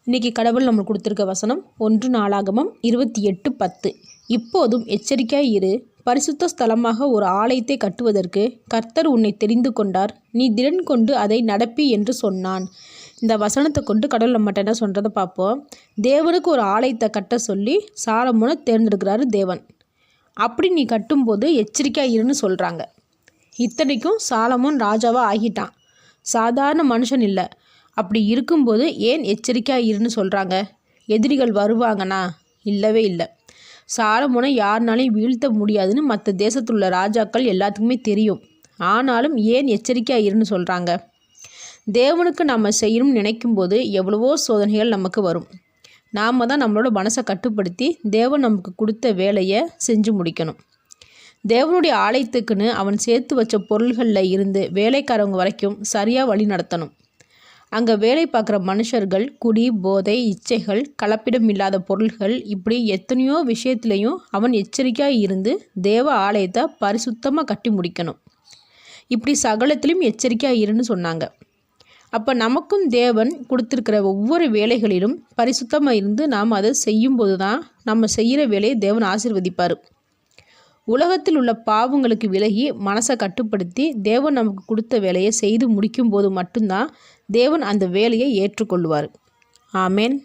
இன்றைக்கி கடவுள் நம்மளுக்கு கொடுத்துருக்க வசனம் 1 நாளாகமம் 28:10. இப்போதும் எச்சரிக்கையாய் இரு, பரிசுத்த ஸ்தலமாக ஒரு ஆலயத்தை கட்டுவதற்கு கர்த்தர் உன்னை தெரிந்து கொண்டார், நீ திடன் கொண்டு அதை நடப்பி என்று சொன்னான். இந்த வசனத்தை கொண்டு கடவுள் நம்மகிட்ட என்ன சொல்கிறத பார்ப்போம். தேவனுக்கு ஒரு ஆலயத்தை கட்ட சொல்லி சாலமோனை தேர்ந்தெடுக்கிறாரு தேவன். அப்படி நீ கட்டும்போது எச்சரிக்கையாக இருன்னு சொல்கிறாங்க. இத்தனைக்கும் சாலமோன் ராஜாவாக ஆகிட்டான், சாதாரண மனுஷன் இல்லை. அப்படி இருக்கும்போது ஏன் எச்சரிக்கையாக இருன்னு சொல்கிறாங்க? எதிரிகள் வருவாங்கன்னா? இல்லவே இல்லை. சாலமோனை யாருனாலையும் வீழ்த்த முடியாதுன்னு மற்ற தேசத்தில் உள்ள ராஜாக்கள் எல்லாத்துக்குமே தெரியும். ஆனாலும் ஏன் எச்சரிக்கையாக இருன்னு சொல்கிறாங்க? தேவனுக்கு நம்ம செய்யணும்னு நினைக்கும்போது எவ்வளவோ சோதனைகள் நமக்கு வரும். நாம் தான் நம்மளோட மனசை கட்டுப்படுத்தி தேவன் நமக்கு கொடுத்த வேலையை செஞ்சு முடிக்கணும். தேவனுடைய ஆலயத்துக்குன்னு அவன் சேர்த்து வச்ச பொருள்களில் இருந்து வேலைக்காரவங்க வரைக்கும் சரியாக வழி நடத்தணும். அங்கே வேலை பார்க்குற மனுஷர்கள் குடி, போதை, இச்சைகள், கலப்பிடம் இல்லாத பொருள்கள், இப்படி எத்தனையோ விஷயத்துலையும் அவன் எச்சரிக்கையாக இருந்து தேவ ஆலயத்தை பரிசுத்தமாக கட்டி முடிக்கணும். இப்படி சகலத்திலும் எச்சரிக்கையாக இருன்னு சொன்னாங்க. அப்போ நமக்கும் தேவன் கொடுத்துருக்கிற ஒவ்வொரு வேலைகளிலும் பரிசுத்தமாக இருந்து நாம் அதை செய்யும்போது தான் நம்ம செய்கிற வேலையை தேவன் ஆசீர்வதிப்பார். உலகத்தில் உள்ள பாவங்களுக்கு விலகி மனசை கட்டுப்படுத்தி தேவன் நமக்கு கொடுத்த வேலையை செய்து முடிக்கும்போது மட்டும்தான் தேவன் அந்த வேலையை ஏற்றுக்கொள்வார். ஆமேன்.